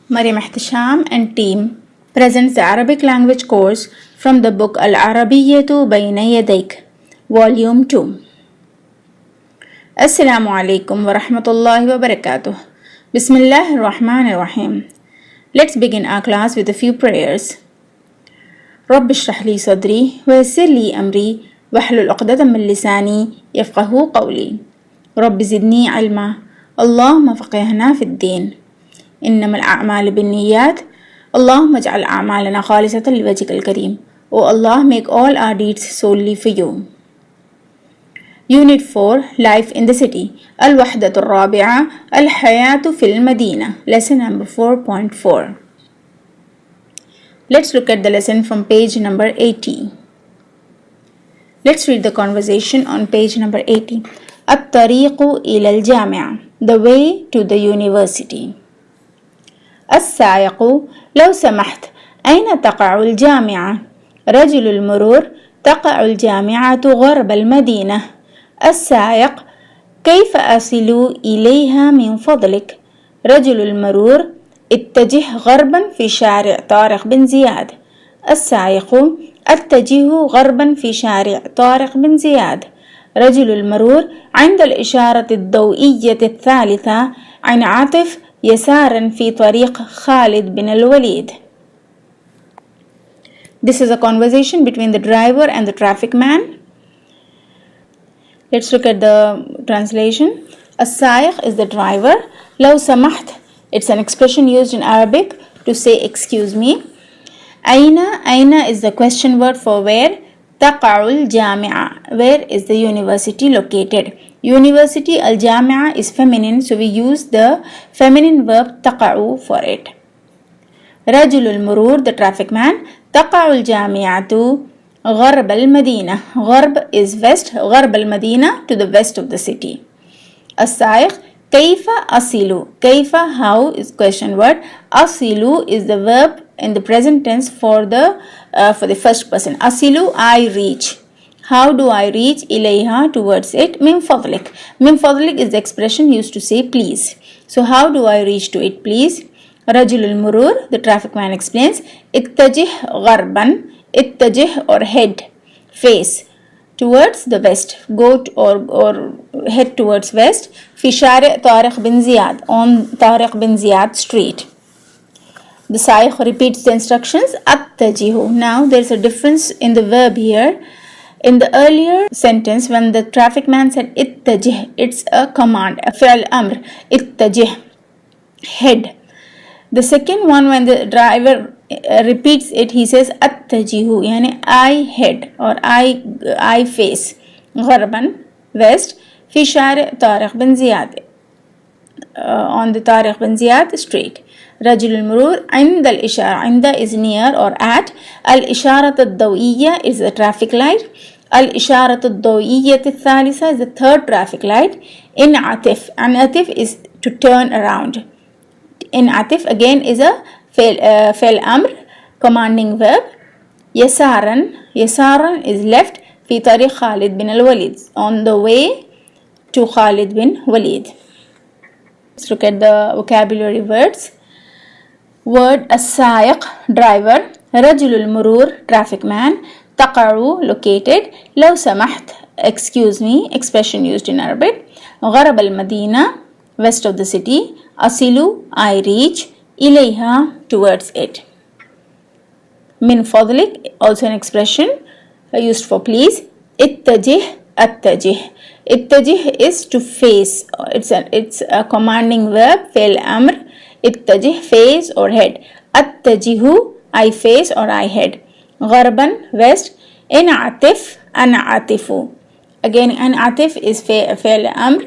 Maryam Ehtesham and team presents the Arabic language course from the book Arabiyyatu Bayna Yadaik, Volume 2. Assalamu alaikum wa rahmatullahi wa barakatuh. Bismillahir Rahmanir Rahim. Let's begin our class with a few prayers. رب اشرح لي صدري ويسر لي أمري واحلل عقدة من لساني يفقهوا قولي. رب زدني علما اللهم فقهنا في الدين. إنما الأعمال بالنيات اللهم اجعل أعمالنا خالصة لوجهك الكريم. O Allah, make all our deeds solely for you. Unit 4, Life in the City. الوحدة الرابعة الحياة في المدينة. Lesson number 4.4. Let's look at the lesson from page number 80. Let's read the conversation on page number 80. الطريق إلى الجامعة. The way to the university. السائق: لو سمحت، أين تقع الجامعة؟ رجل المرور: تقع الجامعة غرب المدينة. السائق: كيف أصل إليها من فضلك؟ رجل المرور: اتجه غربا في شارع طارق بن زياد. السائق: اتجه غربا في شارع طارق بن زياد. رجل المرور: عند الإشارة الضوئية الثالثة انعطف يسارا في طريق خالد بن الوليد. This is a conversation between the driver and the traffic man. Let's look at the translation. السائق is the driver. لو سمحت, it's an expression used in Arabic to say excuse me. أين is the question word for where. تقع الجامعة, where is the university located. University, al-jami'a is feminine, so we use the feminine verb تقع for it. رجل المرور, the traffic man. تقع الجامعة غرب المدينة. غرب is west, غرب المدينة to the west of the city. السائق: كيف أصل. كيف, how is question word. أصل is the verb in the present tense for the first person. أصل, I reach. How do I reach? إليها, towards it. من فضلك. من فضلك is the expression used to say please. So how do I reach to it, please? رجل المرور, the traffic man explains. اتجه غربا. اتجه or head, face, towards the west. Go to, or head towards west. في شارع طارق بن زياد, on طارق بن زياد street. The سائق repeats the instructions. اتجه. Now there is a difference in the verb here. In the earlier sentence, when the traffic man said اتجه, it's a command, a فعل أمر. اتجه, head. The second one, when the driver repeats it, he says اتجه, يعني I head or I face. غربا, west. في شارع طارق بن زياد, on the طارق بن زياد street. رجل المرور عند الإشارة. عند is near or at. الإشارة الضوئية is the traffic light. الإشارة الضوئية الثالثة is the third traffic light. انعطف. انعطف is to turn around. انعطف again is a فعل أمر, commanding verb. يسارا. يسارا is left. في طريق خالد بن الوليد, on the way to Khalid bin Walid. Let's look at the vocabulary words. Word السائق, driver. رجل المرور, traffic man. تقع, located. لو سمحت, excuse me, expression used in Arabic. غرب المدينة, west of the city. أصل, I reach. إليها, towards it. من فضلك, also an expression used for please. اتجه, اتجه. اتجه is to face. It's a commanding verb, فعل أمر. اتجه, face or head. اتجه, I face or I head. غربا, west. انعطف, أنعطف. Again, أنعطف is فعل أمر,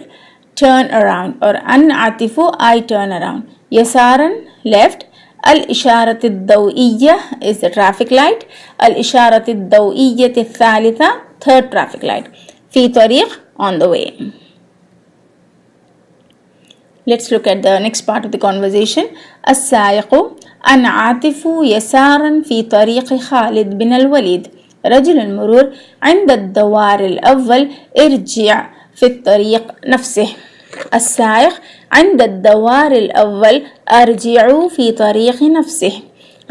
turn around, or أنعطف, I turn around. يسارا, left. الإشارة الضوئية is the traffic light. الإشارة الضوئية الثالثة, third traffic light. في طريق, on the way. Let's look at the next part of the conversation. السائق: أنعطف يسارا في طريق خالد بن الوليد. رجل المرور: عند الدوار الأول ارجع في الطريق نفسه. السائق: عند الدوار الأول أرجع في طريق نفسه.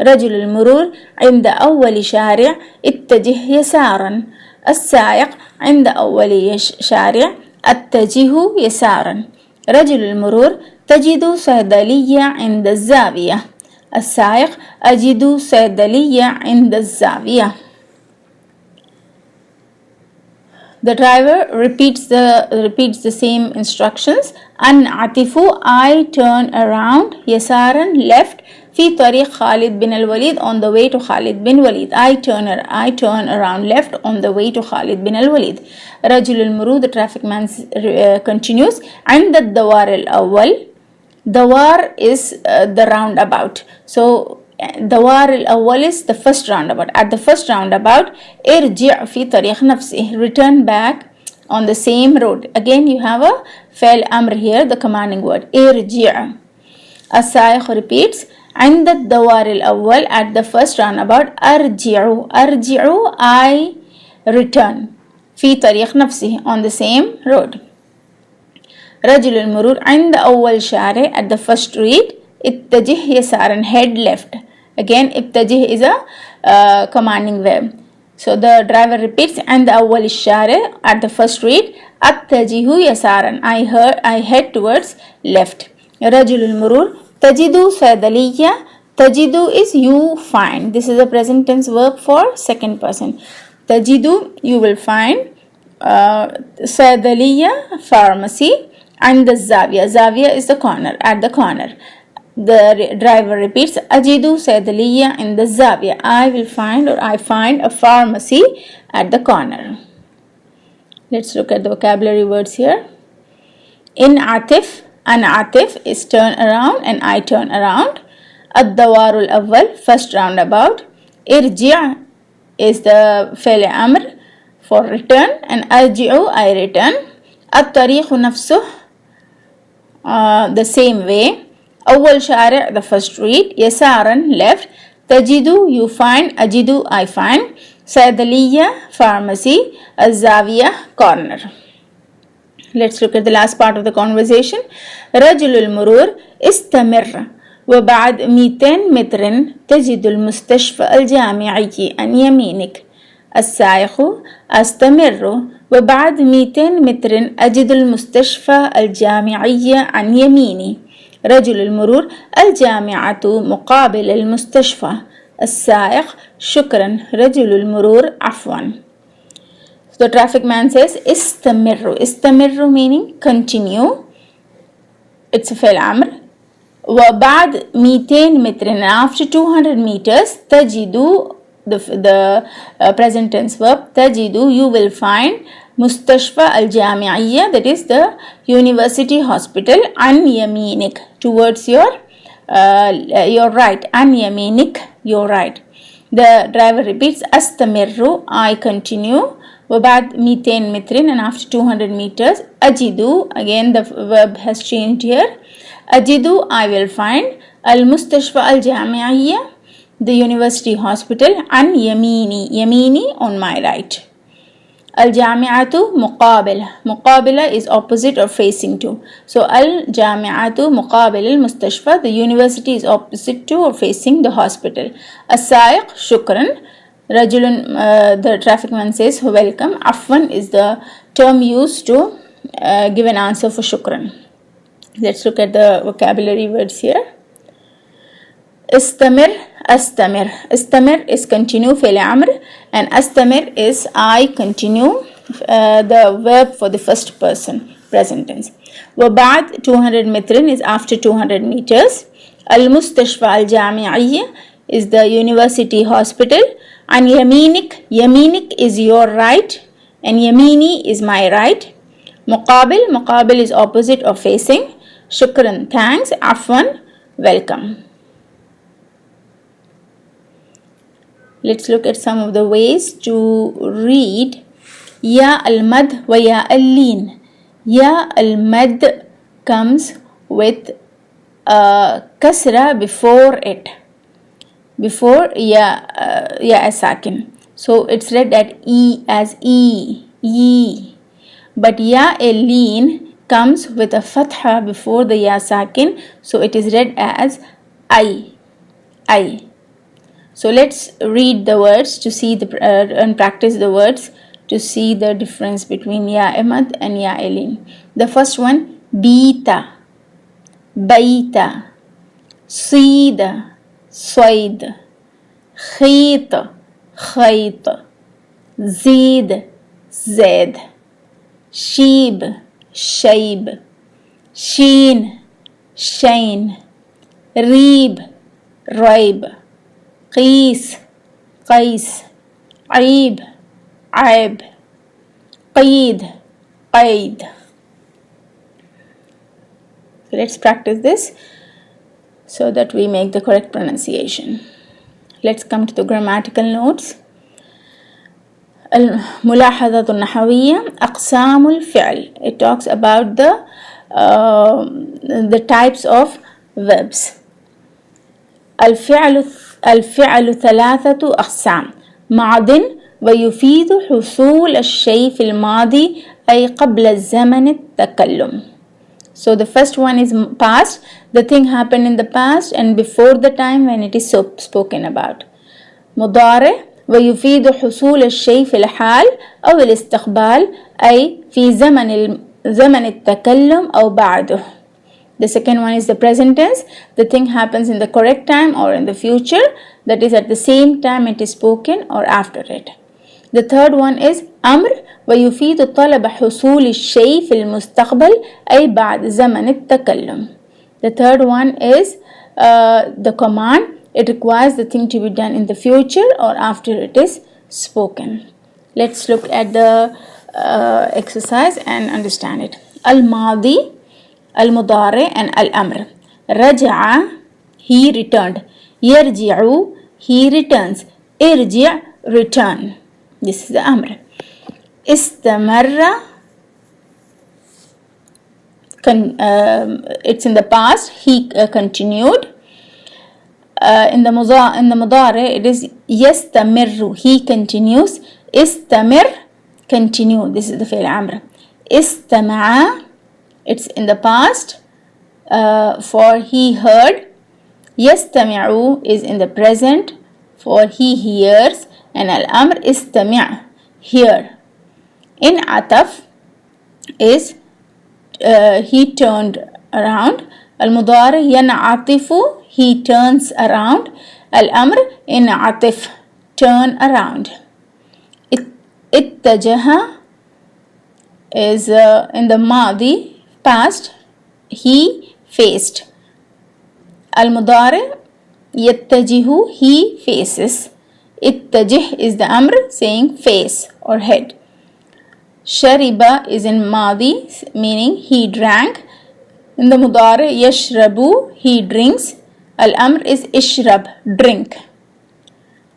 رجل المرور عند أول شارع اتجه يسارا. السائق عند أول شارع اتجه يسارا. رجل المرور تجد صيدلية عند الزاوية. السائق أجد صيدلية عند الزاوية. The driver repeats the same instructions. أنعطف I turn around يسارا left في طريق خالد بن الوليد on the way to خالد بن وليد. I turn around left on the way to خالد بن الوليد. رجل المرور, the traffic man continues. عند الدوار الأول, دوار is the roundabout. So دوار الأول is the first roundabout. At the first roundabout ارجع في طريق نفسه, return back on the same road. Again you have a فعل أمر here, the commanding word ارجع. السائق repeats عند الدوار الأول, at the first roundabout أرجع I return في طريق نفسه on the same road. رجل المرور عند أول شارع, at the first street اتجه يسارا head left. Again اتجه is a commanding verb. So the driver repeats عند أول الشارع, at the first street اتجه يسارا I head towards left. رجل المرور تجد صيدلية. تجد is you find. This is a present tense verb for second person. تجد you will find. صيدلية pharmacy. عند الزاوية, زاوية is the corner, at the corner. The driver repeats أجد صيدلية عند الزاوية. I will find or I find a pharmacy at the corner. Let's look at the vocabulary words here. انعطف, أنعطف is turn around and I turn around. الدوار الأول, first roundabout. ارجع is the فعل أمر for return and أرجع I return. الطريق نفسه, the same way. أول شارع, the first street. يسارا left. تجد you find. أجد I find. صيدلية pharmacy. الزاوية corner. Let's look at the last part of the conversation. رجل المرور استمر وبعد 200 متر تجد المستشفى الجامعي عن يمينك. السائق استمر وبعد 200 متر أجد المستشفى الجامعي عن يميني. رجل المرور الجامعة مقابل المستشفى. السائق شكرا. رجل المرور عفوا. The traffic man says استمر. استمر meaning continue. It's a فعل أمر. وبعد 200 متر and after 200 meters تجد the present tense verb تجد you will find مستشفى الجامعية, that is the university hospital. عن يمينك towards your right. عن يمينك your right. The driver repeats أستمر I continue وبعد 200 متر and after 200 meters أجد, again the verb has changed here. أجد I will find. المستشفى الجامعية, the university hospital. عن يميني, يميني on my right. الجامعة مقابلة. مقابلة is opposite or facing to. So الجامعة مقابل المستشفى, the university is opposite to or facing the hospital. السائق شكرا. رجل, the traffic man says welcome. عفوا is the term used to give an answer for shukran. Let's look at the vocabulary words here. استمر, أستمر. استمر is continue فعل أمر and أستمر is I continue, the verb for the first person, present tense. وبعد 200 متر is after 200 meters. المستشفى الجامعية is the university hospital. عن يمينك, يمينك is your right and يميني is my right. مقابل, مقابل is opposite or facing. شكرا thanks. عفوا welcome. Let's look at some of the ways to read يا المد ويا اللين. يا المد comes with a kasra before it, before ya sakin. So it's read at e as e, ye. But ya allin comes with a fatha before the ya sakin, so it is read as I. So let's read the words to see and practice the words to see the difference between ya imad and ya elin. The first one, bita, baita, sida, صيد, خيط, خيط, زيد, زيد, شيب, شيب, شين, شين, ريب, ريب, قيس, قيس, عيب, عيب, قيد, قيد. So let's practice this so that we make the correct pronunciation. Let's come to the grammatical notes. الملاحظة النحوية أقسام الفعل. It talks about the types of verbs. الفعل ثلاثة أقسام. ماضٍ ويفيد حصول الشيء في الماضي أي قبل الزمن التكلم. So the first one is past. The thing happened in the past and before the time when it is spoken about. مضارع ويفيد حصول الشيء في الحال أو الاستقبال أي في زمن التكلم أو بعده. The second one is the present tense. The thing happens in the correct time or in the future, that is at the same time it is spoken or after it. The third one is أمر ويفيد طلب حصول الشيء في المستقبل أي بعد زمن التكلم. The third one is the command. It requires the thing to be done in the future or after it is spoken. Let's look at the exercise and understand it. الماضي, المضارع and الأمر. رجع, he returned. يرجع, he returns. ارجع, return. This is the أمر. استمر, it's in the past, he continued. In the مضارع it is يستمر, he continues. استمر, continue. This is the فعل أمر. استمع, it's in the past for he heard. يستمع is in the present for he hears, and الأمر استمع, hear. In عطف is he turned around. المضارع ينعطف, he turns around. الأمر انعطف, turn around. اتجه is in the ماضي past, he faced. المضارع يتجه, he faces. اتجه is the أمر saying face or head. شرب is in ماضي meaning he drank. In the مضارع يشرب, he drinks. الأمر is اشرب, drink.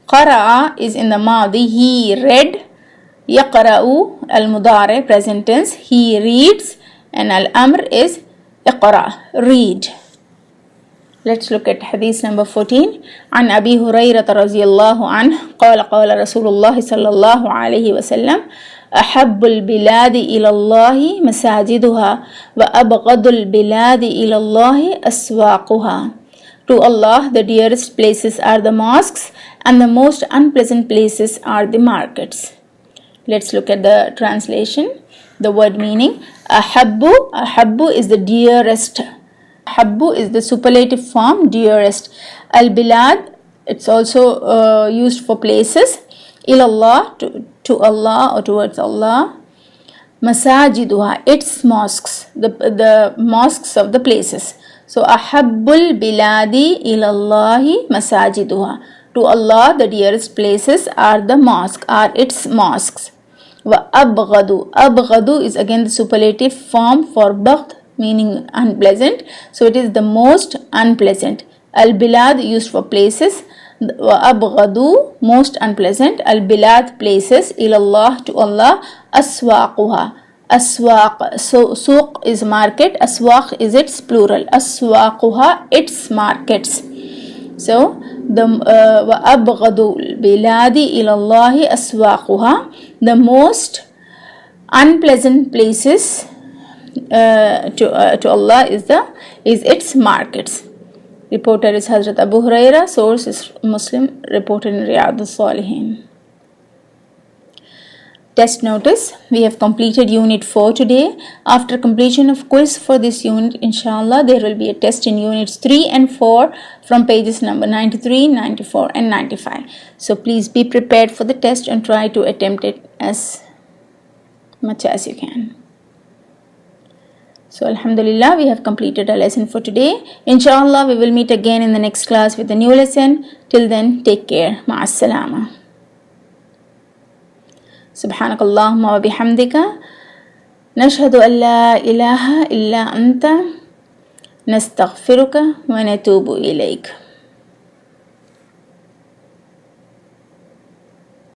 قرأ is in the ماضي, he read. يقرأ المضارع present tense, he reads, and الأمر is اقرأ, read. Let's look at hadith number 14. عن أبي هريرة رضي الله عنه قال قال رسول الله صلى الله عليه وسلم أحب البلاد إلى الله مساجدها وأبغض البلاد إلى الله أسواقها. To Allah the dearest places are the mosques and the most unpleasant places are the markets. Let's look at the translation. The word meaning. Ahabbu is the dearest. Ahabbu is the superlative form, dearest. Al-bilad, it's also used for places. Ilallah, to Allah or towards Allah. Masajiduha, its mosques, the mosques of the places. So ahabbul biladi ilallahi masajiduha. To Allah the dearest places are the mosque, are its mosques. Wa abghadu is again the superlative form for baghd, meaning unpleasant. So it is the most unpleasant. Al-bilad used for places. Wa abghadu, most unpleasant. Al-bilad, places. Ilallah, to Allah. Aswaquha, aswaq. So suq is market. Aswaq is its plural. Aswaquha, its markets. So the wa abghadu biladi ilallahi aswaquha, the most unpleasant places to Allah is its markets. Reporter is Hazrat Abu Huraira. Source is Muslim. Reported in Riyadh al-Salihin. Test notice. We have completed unit 4 today. After completion of quiz for this unit, inshallah, there will be a test in units 3 and 4 from pages number 93, 94 and 95. So please be prepared for the test and try to attempt it as much as you can. So alhamdulillah, we have completed our lesson for today. Inshallah, we will meet again in the next class with a new lesson. Till then, take care. Ma'as salama. سبحانك اللهم وبحمدك نشهد أن لا إله إلا أنت نستغفرك ونتوب إليك.